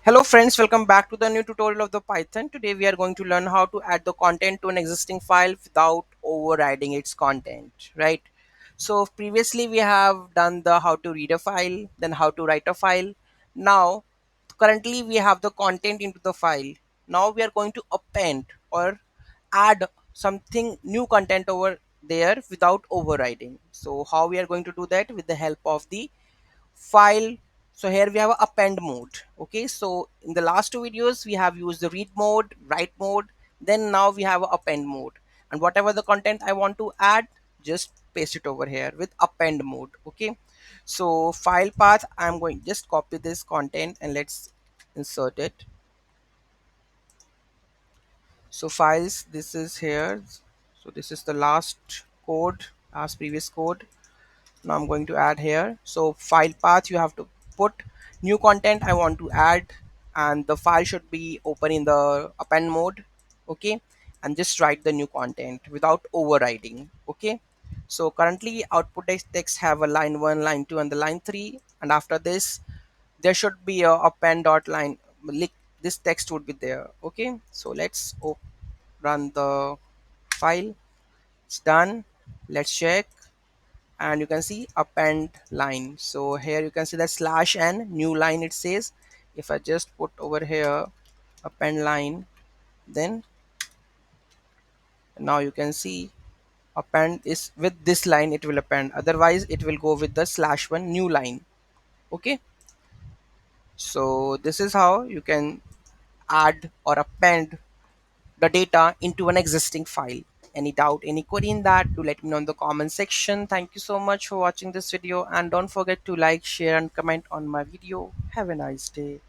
Hello friends, welcome back to the new tutorial of the Python. Today we are going to learn how to add the content to an existing file without overriding its content, right? So previously we have done the how to read a file, then how to write a file. Now currently we have the content into the file. Now we are going to append or add something new content over there without overriding. So how we are going to do that? With the help of the file. So here we have a append mode. Okay, so in the last two videos we have used the read mode, write mode, then now we have a append mode, and whatever the content I want to add, just paste it over here with append mode. Okay, so file path, I'm going just copy this content and let's insert it. So files, this is here. So this is the last code, last previous code. Now I'm going to add here. So file path, you have to put new content I want to add, and the file should be open in the append mode. Okay, and just write the new content without overriding. Okay, so currently output text have a line 1, line 2, and the line 3, and after this there should be a append dot line, like this text would be there. Okay, so let's run the file. It's done. Let's check, and you can see append line. So here you can see that slash n new line it says. If I just put over here append line, then now you can see append is with this line, it will append, otherwise it will go with the slash one new line. Okay, so this is how you can add or append the data into an existing file. Any doubt, any query in that, do let me know in the comment section. Thank you so much for watching this video, and don't forget to like, share and comment on my video. Have a nice day.